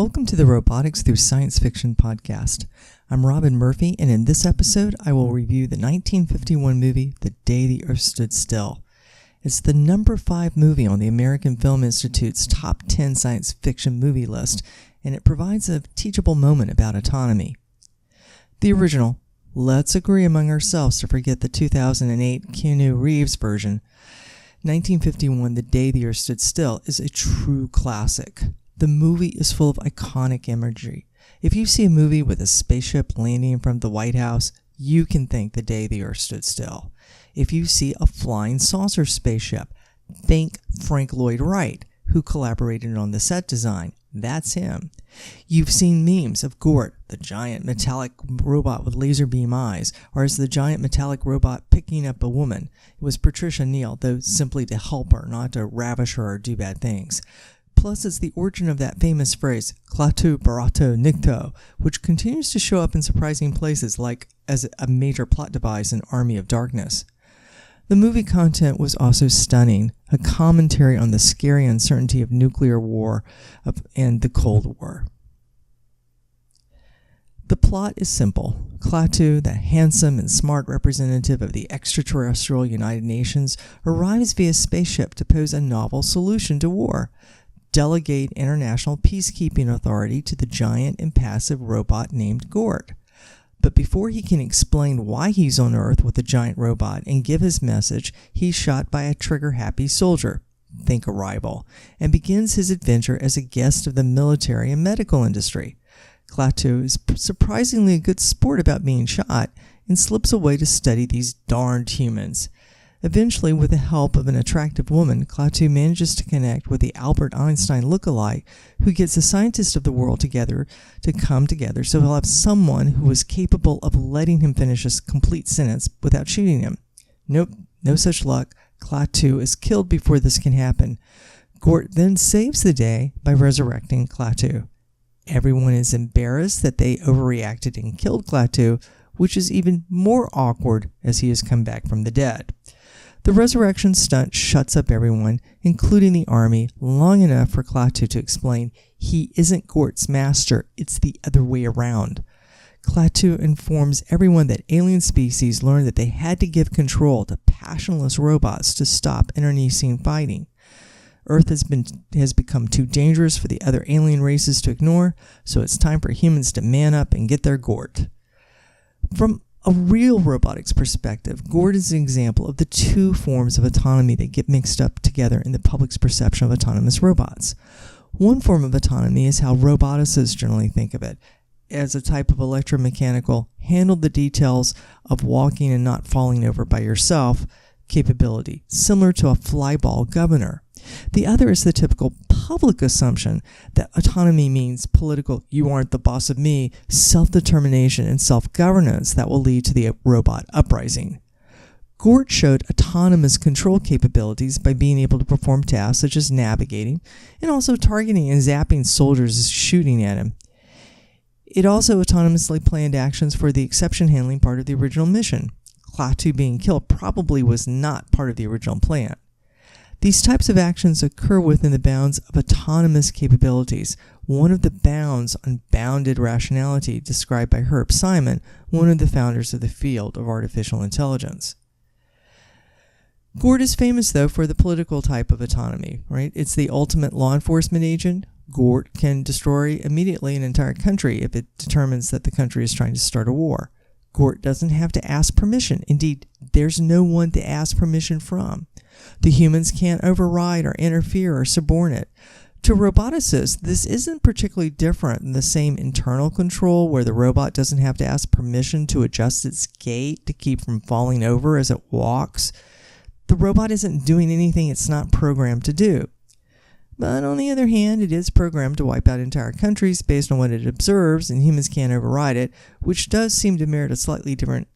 Welcome to the Robotics Through Science Fiction podcast. I'm Robin Murphy, and in this episode, I will review the 1951 movie, The Day the Earth Stood Still. It's the number 5 movie on the American Film Institute's top 10 science fiction movie list, and it provides a teachable moment about autonomy. The original, let's agree among ourselves to forget the 2008 Keanu Reeves version, 1951 The Day the Earth Stood Still, is a true classic. The movie is full of iconic imagery. If you see a movie with a spaceship landing from the White House, you can think The Day the Earth Stood Still. If you see a flying saucer spaceship, think Frank Lloyd Wright, who collaborated on the set design. That's him. You've seen memes of Gort, the giant metallic robot with laser beam eyes, or as the giant metallic robot picking up a woman. It was Patricia Neal, though simply to help her, not to ravish her or do bad things. Plus, it's the origin of that famous phrase, Klaatu, barada, nikto, which continues to show up in surprising places like as a major plot device in Army of Darkness. The movie content was also stunning, a commentary on the scary uncertainty of nuclear war and the Cold War. The plot is simple. Klaatu, the handsome and smart representative of the extraterrestrial United Nations, arrives via spaceship to pose a novel solution to war. Delegate international peacekeeping authority to the giant impassive robot named Gort. But before he can explain why he's on Earth with a giant robot and give his message, he's shot by a trigger-happy soldier, think Arrival, and begins his adventure as a guest of the military and medical industry. Klaatu is surprisingly a good sport about being shot and slips away to study these darned humans. Eventually, with the help of an attractive woman, Klaatu manages to connect with the Albert Einstein look-alike, who gets the scientists of the world to come together so he'll have someone who is capable of letting him finish a complete sentence without shooting him. Nope, no such luck. Klaatu is killed before this can happen. Gort then saves the day by resurrecting Klaatu. Everyone is embarrassed that they overreacted and killed Klaatu, which is even more awkward as he has come back from the dead. The resurrection stunt shuts up everyone, including the army, long enough for Klaatu to explain he isn't Gort's master, it's the other way around. Klaatu informs everyone that alien species learned that they had to give control to passionless robots to stop internecine fighting. Earth has become too dangerous for the other alien races to ignore, so it's time for humans to man up and get their Gort. From a real robotics perspective, Gort is an example of the two forms of autonomy that get mixed up together in the public's perception of autonomous robots. One form of autonomy is how roboticists generally think of it, as a type of electromechanical, handle the details of walking and not falling over by yourself capability, similar to a flyball governor. The other is the typical public assumption that autonomy means political, you aren't the boss of me, self-determination and self-governance that will lead to the robot uprising. Gort showed autonomous control capabilities by being able to perform tasks such as navigating and also targeting and zapping soldiers shooting at him. It also autonomously planned actions for the exception handling part of the original mission. Klaatu being killed probably was not part of the original plan. These types of actions occur within the bounds of autonomous capabilities, one of the bounds on bounded rationality described by Herb Simon, one of the founders of the field of artificial intelligence. Gort is famous, though, for the political type of autonomy, right? It's the ultimate law enforcement agent. Gort can destroy immediately an entire country if it determines that the country is trying to start a war. Gort doesn't have to ask permission. Indeed, there's no one to ask permission from. The humans can't override or interfere or subordinate. To roboticists, this isn't particularly different than the same internal control where the robot doesn't have to ask permission to adjust its gait to keep from falling over as it walks. The robot isn't doing anything it's not programmed to do. But on the other hand, it is programmed to wipe out entire countries based on what it observes, and humans can't override it, which does seem to merit a slightly different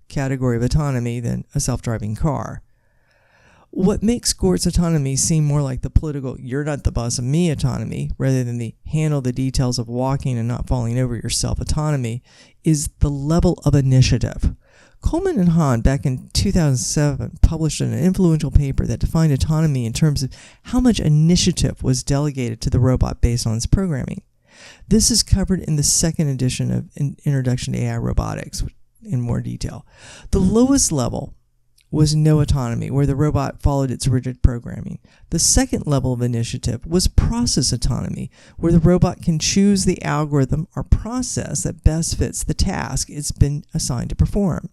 category of autonomy than a self-driving car. What makes Gort's autonomy seem more like the political you're not the boss of me autonomy rather than the handle the details of walking and not falling over yourself autonomy is the level of initiative. Coleman and Hahn, back in 2007, published an influential paper that defined autonomy in terms of how much initiative was delegated to the robot based on its programming. This is covered in the second edition of Introduction to AI Robotics in more detail. The lowest level was no autonomy, where the robot followed its rigid programming. The second level of initiative was process autonomy, where the robot can choose the algorithm or process that best fits the task it's been assigned to perform.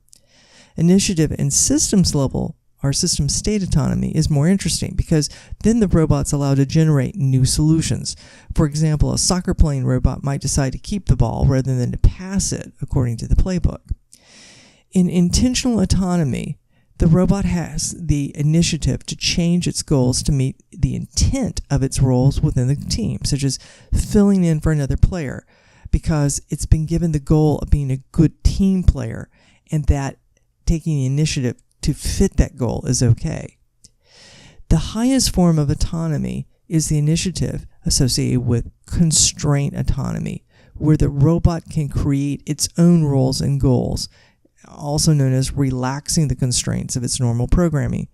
Initiative and systems level, or system state autonomy, is more interesting because then the robot's allowed to generate new solutions. For example, a soccer playing robot might decide to keep the ball rather than to pass it according to the playbook. In intentional autonomy, the robot has the initiative to change its goals to meet the intent of its roles within the team, such as filling in for another player, because it's been given the goal of being a good team player, and that taking the initiative to fit that goal is okay. The highest form of autonomy is the initiative associated with constraint autonomy, where the robot can create its own roles and goals, also known as relaxing the constraints of its normal programming.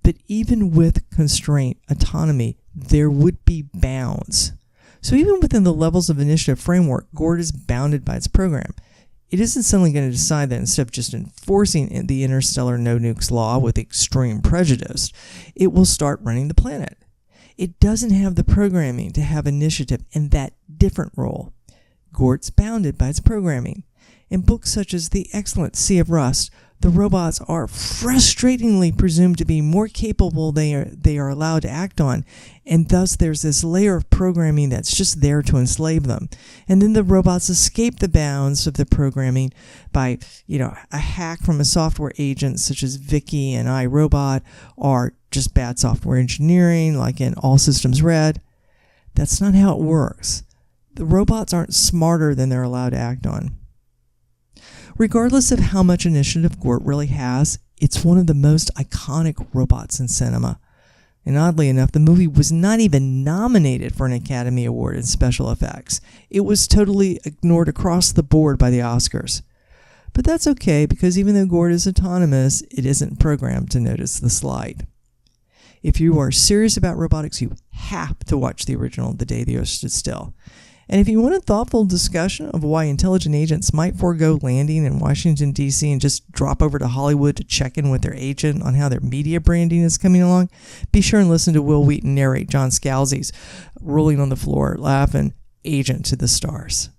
But even with constraint autonomy, there would be bounds. So even within the levels of initiative framework, Gort is bounded by its program. It isn't suddenly going to decide that instead of just enforcing the interstellar no-nukes law with extreme prejudice, it will start running the planet. It doesn't have the programming to have initiative in that different role. Gort's bounded by its programming. In books such as The Excellent Sea of Rust, the robots are frustratingly presumed to be more capable than they are allowed to act on, and thus there's this layer of programming that's just there to enslave them. And then the robots escape the bounds of the programming by, a hack from a software agent such as Vicky and iRobot, or just bad software engineering like in All Systems Red. That's not how it works. The robots aren't smarter than they're allowed to act on. Regardless of how much initiative Gort really has, it's one of the most iconic robots in cinema. And oddly enough, the movie was not even nominated for an Academy Award in special effects. It was totally ignored across the board by the Oscars. But that's okay, because even though Gort is autonomous, it isn't programmed to notice the slight. If you are serious about robotics, you have to watch the original The Day the Earth Stood Still. And if you want a thoughtful discussion of why intelligent agents might forego landing in Washington, D.C. and just drop over to Hollywood to check in with their agent on how their media branding is coming along, be sure and listen to Will Wheaton narrate John Scalzi's rolling on the floor, laughing, Agent to the Stars.